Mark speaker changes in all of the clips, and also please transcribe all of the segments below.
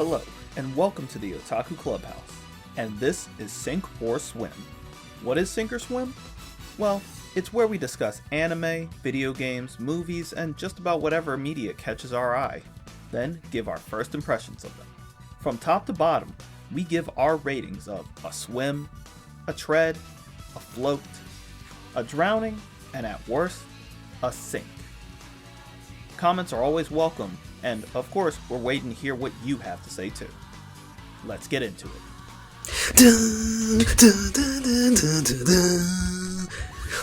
Speaker 1: Hello, and welcome to the Otaku Clubhouse. And this is Sink or Swim. What is Sink or Swim? Well, it's where we discuss anime, video games, movies, and just about whatever media catches our eye. Then give our first impressions of them. From top to bottom, we give our ratings of a swim, a tread, a float, a drowning, and at worst, a sink. Comments are always welcome, and of course, we're waiting to hear what you have to say too. Let's get into it.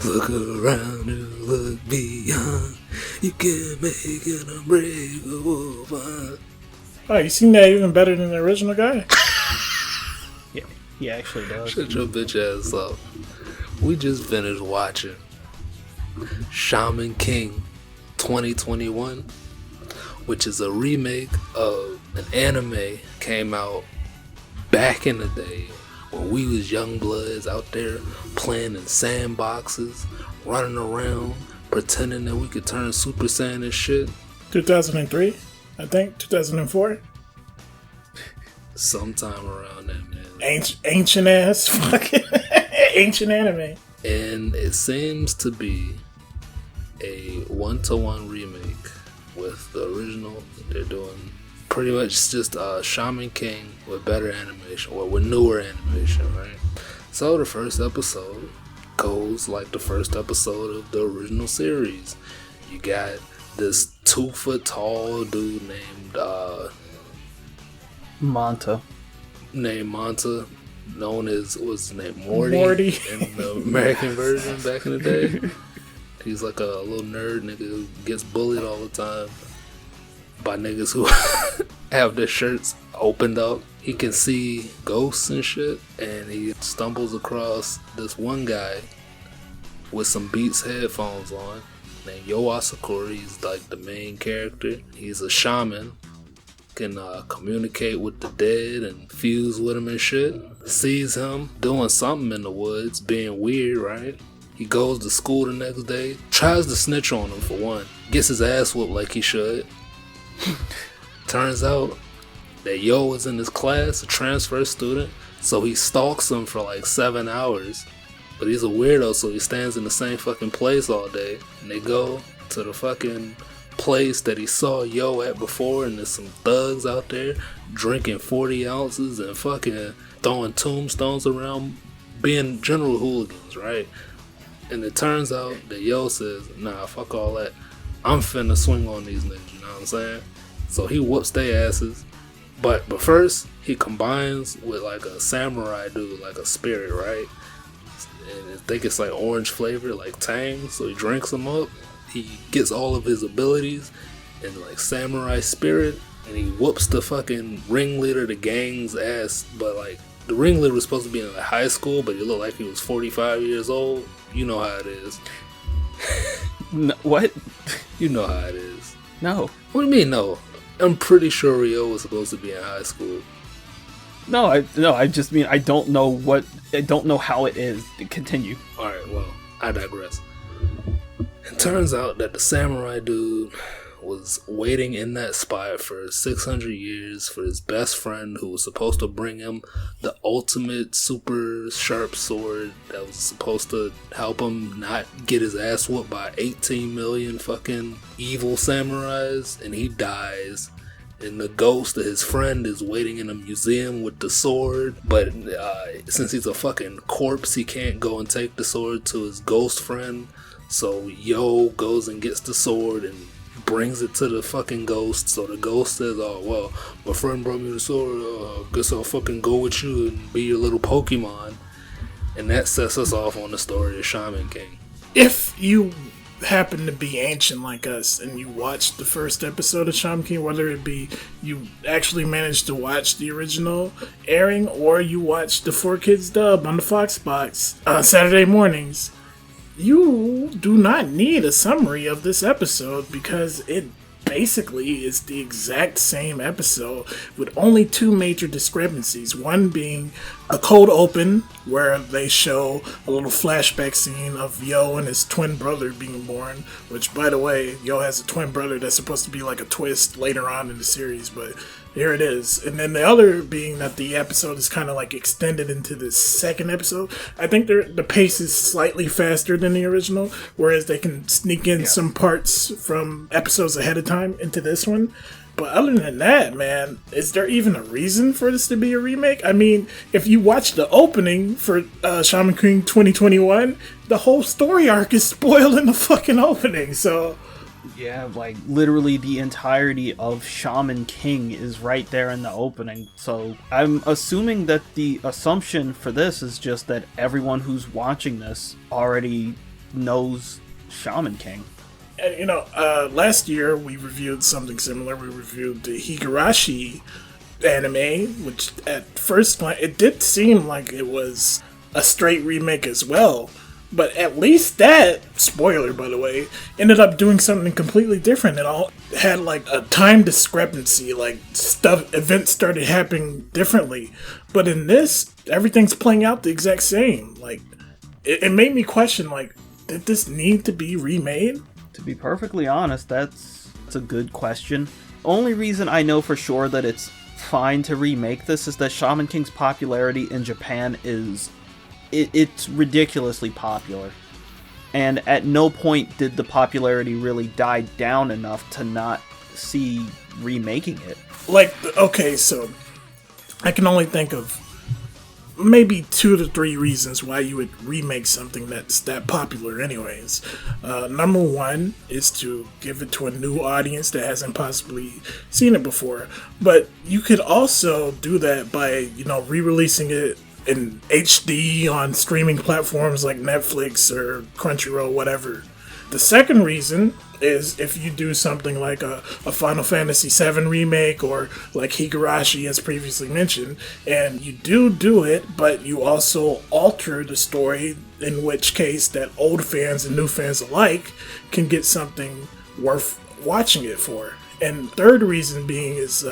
Speaker 2: Look around and look beyond. You can make it unbreakable.
Speaker 3: Oh, you seen that even better than the original guy?
Speaker 1: Yeah, he actually does.
Speaker 2: Shut your bitch ass up. We just finished watching Shaman King 2021, which is a remake of an anime came out back in the day when we was young bloods out there playing in sandboxes, running around, pretending that we could turn Super Saiyan and shit.
Speaker 3: 2003, I think, 2004.
Speaker 2: Sometime around that, man.
Speaker 3: Ancient ass fucking ancient anime.
Speaker 2: And it seems to be a 1-to-1 remake with the original. They're doing pretty much just Shaman King with better animation, or with newer animation, right? So the first episode goes like the first episode of the original series. You got this 2 foot tall dude named
Speaker 1: Manta,
Speaker 2: known as, what's his name, Morty in the American version back in the day. He's like a little nerd nigga who gets bullied all the time by niggas who have their shirts opened up. He can see ghosts and shit, and he stumbles across this one guy with some Beats headphones on named Yo Asakura. He's like the main character. He's a shaman, can communicate with the dead and fuse with them and shit. Sees him doing something in the woods, being weird, right? He goes to school the next day, tries to snitch on him for one, gets his ass whooped like he should. Turns out that Yo is in his class, a transfer student, so he stalks him for like 7 hours. But he's a weirdo, so he stands in the same fucking place all day. And they go to the fucking place that he saw Yo at before, and there's some thugs out there drinking 40 ounces and fucking throwing tombstones around, being general hooligans, right? And it turns out that Yo says, nah, fuck all that. I'm finna swing on these niggas, you know what I'm saying? So he whoops their asses. But first, he combines with like a samurai dude, like a spirit, right? And I think it's like orange flavored, like Tang. So he drinks them up. He gets all of his abilities in like samurai spirit. And he whoops the fucking ringleader of the gang's ass. But like, the ringleader was supposed to be in like high school, but he looked like he was 45 years old. You know how it is.
Speaker 1: No, what?
Speaker 2: You know how it is.
Speaker 1: No.
Speaker 2: What do you mean, no? I'm pretty sure Rio was supposed to be in high school.
Speaker 1: I just mean I don't know how it is. Continue.
Speaker 2: Alright, well, I digress. It turns out that the samurai dude was waiting in that spot for 600 years for his best friend who was supposed to bring him the ultimate super sharp sword that was supposed to help him not get his ass whooped by 18 million fucking evil samurais, and he dies. And the ghost of his friend is waiting in a museum with the sword, but since he's a fucking corpse, he can't go and take the sword to his ghost friend. So Yo goes and gets the sword and brings it to the fucking ghost. So the ghost says, oh, well, my friend brought me the sword, guess I'll fucking go with you and be your little Pokemon. And that sets us off on the story of Shaman King.
Speaker 3: If you happen to be ancient like us and you watched the first episode of Shaman King, whether it be you actually managed to watch the original airing or you watched the 4Kids dub on the Fox Box Saturday mornings, you do not need a summary of this episode because it basically is the exact same episode with only 2 major discrepancies. One being a cold open where they show a little flashback scene of Yo and his twin brother being born, which, by the way, Yo has a twin brother that's supposed to be like a twist later on in the series, but here it is. And then the other being that the episode is kind of like extended into the second episode. I think the pace is slightly faster than the original, whereas they can sneak in some parts from episodes ahead of time into this one. But other than that, man, is there even a reason for this to be a remake? I mean, if you watch the opening for Shaman King 2021, the whole story arc is spoiled in the fucking opening, so...
Speaker 1: Yeah, like, literally the entirety of Shaman King is right there in the opening, so I'm assuming that the assumption for this is just that everyone who's watching this already knows Shaman King.
Speaker 3: And, you know, last year we reviewed something similar. We reviewed the Higurashi anime, which at first glance, it did seem like it was a straight remake as well. But at least that, spoiler by the way, ended up doing something completely different. It all had like a time discrepancy, like events started happening differently. But in this, everything's playing out the exact same. Like, it made me question, like, did this need to be remade?
Speaker 1: To be perfectly honest, that's a good question. Only reason I know for sure that it's fine to remake this is that Shaman King's popularity in Japan is... It's ridiculously popular. And at no point did the popularity really die down enough to not see remaking it.
Speaker 3: Like, okay, so I can only think of maybe 2 to 3 reasons why you would remake something that's that popular anyways. Number one is to give it to a new audience that hasn't possibly seen it before. But you could also do that by, you know, re-releasing it in HD on streaming platforms like Netflix or Crunchyroll, whatever. The second reason is if you do something like a Final Fantasy VII remake or like Higurashi as previously mentioned, and you do it, but you also alter the story, in which case that old fans and new fans alike can get something worth watching it for. And third reason being is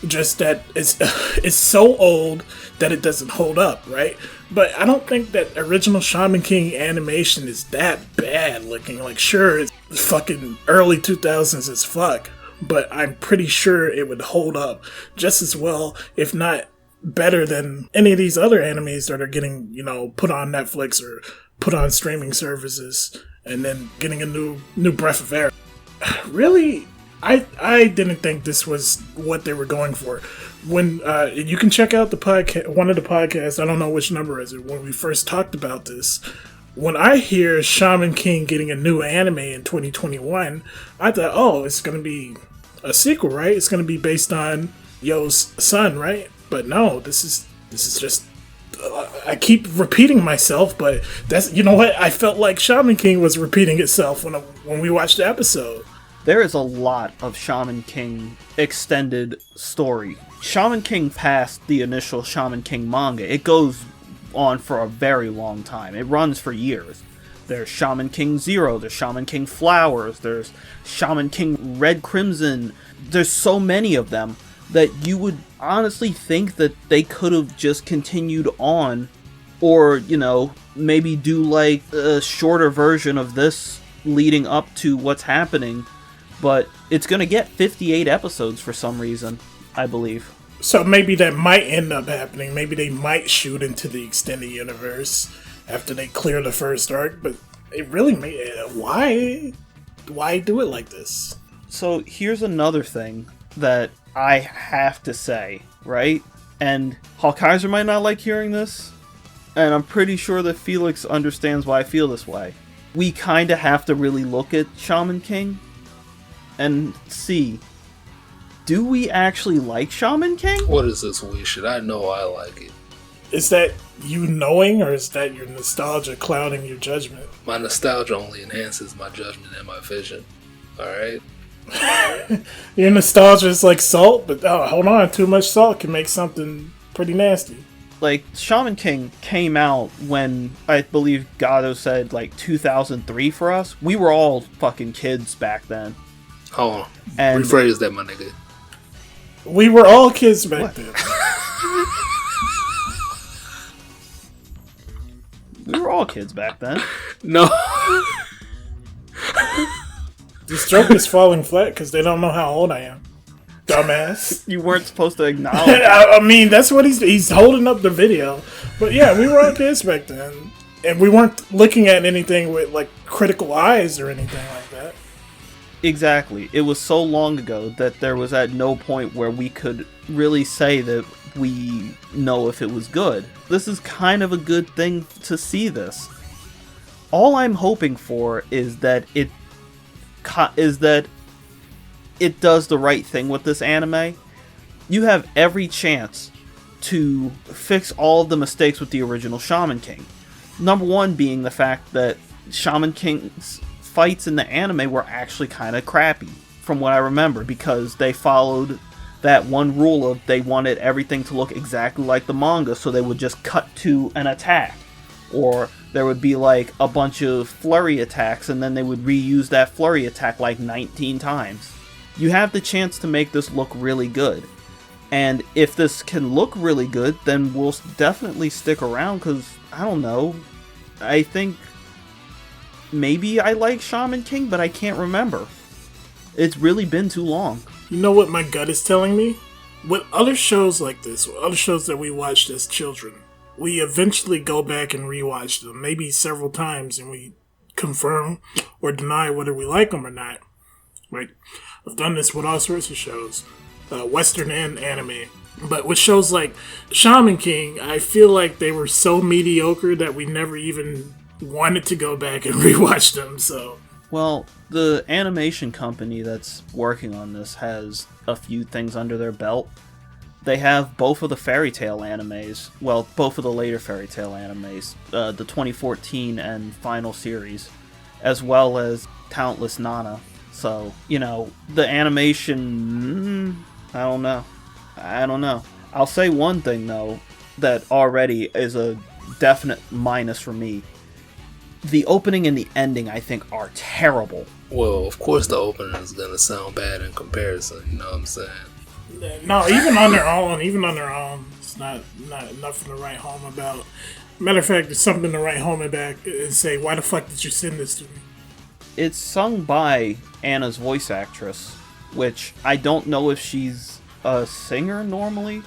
Speaker 3: just that it's so old that it doesn't hold up, right? But I don't think that original Shaman King animation is that bad looking. Like, sure, it's fucking early 2000s as fuck, but I'm pretty sure it would hold up just as well, if not better than any of these other animes that are getting, you know, put on Netflix or put on streaming services and then getting a new breath of air. Really, I didn't think this was what they were going for. When you can check out the podcast, one of the podcasts, I don't know which number is it, when we first talked about this. When I hear Shaman King getting a new anime in 2021, I thought, oh, it's going to be a sequel, right? It's going to be based on Yo's son, right? But no, this is just... I keep repeating myself, but that's, you know what? I felt like Shaman King was repeating itself when we watched the episode.
Speaker 1: There is a lot of Shaman King extended story. Shaman King passed the initial Shaman King manga. It goes on for a very long time. It runs for years. There's Shaman King Zero, there's Shaman King Flowers, there's Shaman King Red Crimson. There's so many of them that you would honestly think that they could have just continued on, or, you know, maybe do like a shorter version of this leading up to what's happening. But it's going to get 58 episodes for some reason, I believe.
Speaker 3: So maybe that might end up happening. Maybe they might shoot into the extended universe after they clear the first arc. But it really why do it like this?
Speaker 1: So here's another thing that I have to say, right? And Hawkeiser might not like hearing this. And I'm pretty sure that Felix understands why I feel this way. We kind of have to really look at Shaman King and see, do we actually like Shaman King?
Speaker 2: What is this we should? I know I like it.
Speaker 3: Is that you knowing, or is that your nostalgia clouding your judgment?
Speaker 2: My nostalgia only enhances my judgment and my vision. Alright?
Speaker 3: Your nostalgia is like salt, but hold on, too much salt can make something pretty nasty.
Speaker 1: Like, Shaman King came out when, I believe Gato said, like, 2003 for us. We were all fucking kids back then.
Speaker 2: Hold on.
Speaker 1: And
Speaker 2: rephrase that, my nigga.
Speaker 3: We were all kids back then.
Speaker 1: all kids back then.
Speaker 2: No.
Speaker 3: This joke is falling flat because they don't know how old I am. Dumbass.
Speaker 1: You weren't supposed to acknowledge.
Speaker 3: I mean, that's what he's holding up the video. But yeah, we were all kids back then. And we weren't looking at anything with, like, critical eyes or anything like that.
Speaker 1: Exactly. It was so long ago that there was at no point where we could really say that we know if it was good. This is kind of a good thing to see this. All I'm hoping for is that it does the right thing with this anime. You have every chance to fix all of the mistakes with the original Shaman King. Number one being the fact that Shaman King's fights in the anime were actually kind of crappy, from what I remember, because they followed that one rule of they wanted everything to look exactly like the manga, so they would just cut to an attack. Or there would be like a bunch of flurry attacks, and then they would reuse that flurry attack like 19 times. You have the chance to make this look really good. And if this can look really good, then we'll definitely stick around, because, I don't know, I think maybe I like Shaman King, but I can't remember. It's really been too long.
Speaker 3: You know what my gut is telling me? With other shows like this, other shows that we watched as children, we eventually go back and rewatch them, maybe several times, and we confirm or deny whether we like them or not. Right? I've done this with all sorts of shows, Western and anime. But with shows like Shaman King, I feel like they were so mediocre that we never even wanted to go back and rewatch them, so...
Speaker 1: Well, the animation company that's working on this has a few things under their belt. They have both of the Fairy Tail animes, well, both of the later Fairy Tail animes, the 2014 and final series, as well as Talentless Nana. So, you know, the animation, I don't know. I'll say one thing, though, that already is a definite minus for me. The opening and the ending, I think, are terrible.
Speaker 2: Well, of course the opening is going to sound bad in comparison, you know what I'm saying?
Speaker 3: No, even on their own, it's not nothing to write home about. Matter of fact, it's something to write home about and say, why the fuck did you send this to me?
Speaker 1: It's sung by Anna's voice actress, which I don't know if she's a singer normally.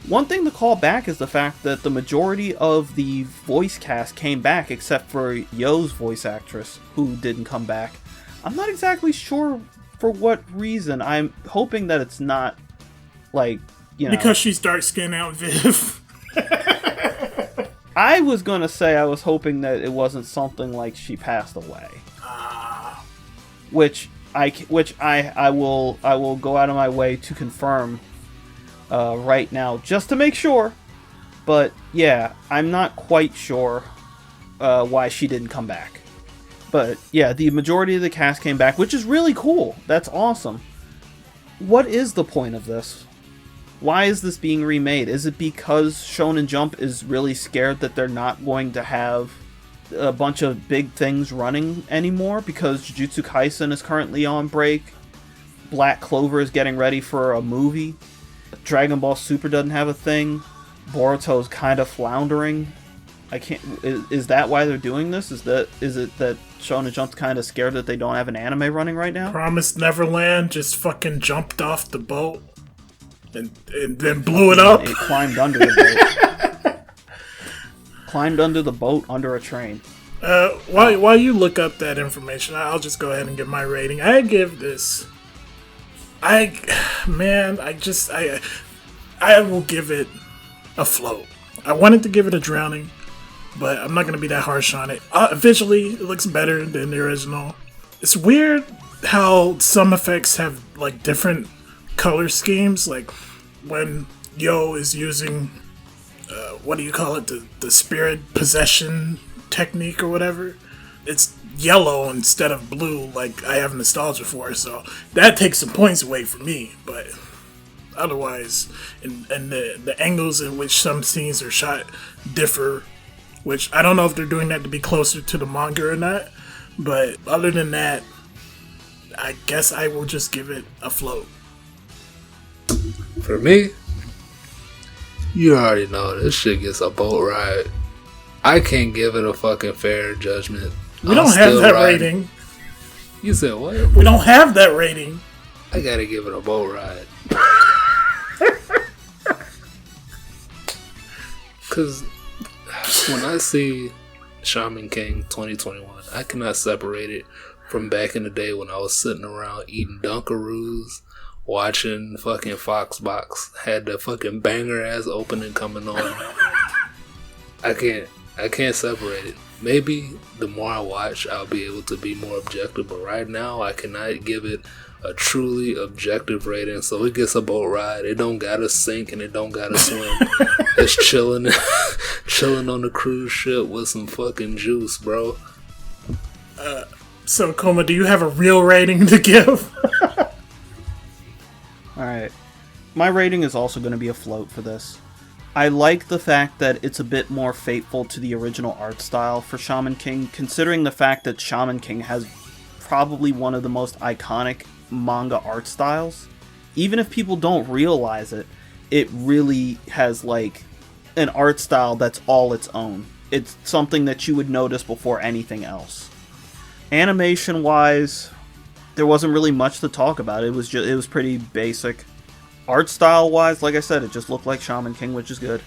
Speaker 1: One thing to call back is the fact that the majority of the voice cast came back except for Yo's voice actress, who didn't come back. I'm not exactly sure for what reason. I'm hoping that it's not, like, you know...
Speaker 3: Because she's dark-skinned out Viv.
Speaker 1: I was gonna say I was hoping that it wasn't something like she passed away. Which I will go out of my way to confirm right now, just to make sure. But yeah, I'm not quite sure why she didn't come back. But yeah, the majority of the cast came back, which is really cool. That's awesome. What is the point of this? Why is this being remade? Is it because Shonen Jump is really scared that they're not going to have a bunch of big things running anymore? Because Jujutsu Kaisen is currently on break. Black Clover is getting ready for a movie. Dragon Ball Super doesn't have a thing. Boruto's kind of floundering. Is that why they're doing this? Is it that Shonen Jump's kind of scared that they don't have an anime running right now?
Speaker 3: Promised Neverland just fucking jumped off the boat and then blew it up.
Speaker 1: It climbed under the boat. Climbed under the boat under a train.
Speaker 3: While you look up that information, I'll just go ahead and give my rating. I give this. I will give it a float. I wanted to give it a drowning, but I'm not going to be that harsh on it. Visually, it looks better than the original. It's weird how some effects have like different color schemes, like when Yo is using what do you call it, the spirit possession technique or whatever. It's yellow instead of blue, like I have nostalgia for, so that takes some points away from me. But otherwise, and the angles in which some scenes are shot differ, which I don't know if they're doing that to be closer to the manga or not, but other than that, I guess I will just give it a float.
Speaker 2: For me, you already know this shit gets a boat ride. I can't give it a fucking fair judgment.
Speaker 3: We don't have that rating.
Speaker 2: You said what?
Speaker 3: We don't have that rating.
Speaker 2: I gotta give it a boat ride. Because when I see Shaman King 2021, I cannot separate it from back in the day when I was sitting around eating Dunkaroos, watching fucking Foxbox, had the fucking banger ass opening coming on. I can't separate it. Maybe the more I watch, I'll be able to be more objective, but right now I cannot give it a truly objective rating, so it gets a boat ride. It don't gotta sink and it don't gotta swim. It's chilling on the cruise ship with some fucking juice, bro.
Speaker 3: So, Koma, do you have a real rating to give?
Speaker 1: Alright. My rating is also going to be a float for this. I like the fact that it's a bit more faithful to the original art style for Shaman King, considering the fact that Shaman King has probably one of the most iconic manga art styles. Even if people don't realize it, it really has like an art style that's all its own. It's something that you would notice before anything else. Animation wise, there wasn't really much to talk about. It was pretty basic. Art style wise, like I said, it just looked like Shaman King, which is good.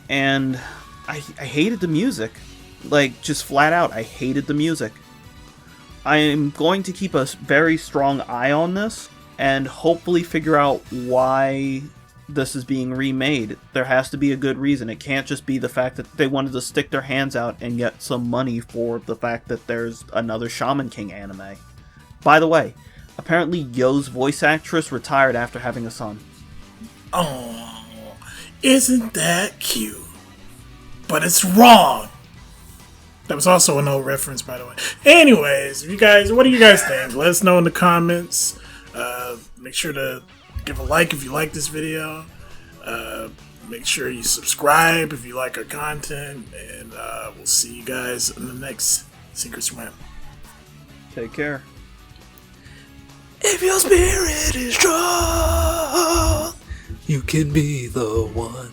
Speaker 1: And I hated the music. Like, just flat out, I hated the music. I am going to keep a very strong eye on this and hopefully figure out why this is being remade. There has to be a good reason. It can't just be the fact that they wanted to stick their hands out and get some money for the fact that there's another Shaman King anime. By the way, apparently Yo's voice actress retired after having a son.
Speaker 3: Oh, isn't that cute? But it's wrong. That was also an old reference, by the way. Anyways, what do you guys think? Let us know in the comments. Make sure to give a like if you like this video. Make sure you subscribe if you like our content. And we'll see you guys in the next Sink or Swim.
Speaker 1: Take care.
Speaker 2: If your spirit is strong, you can be the one.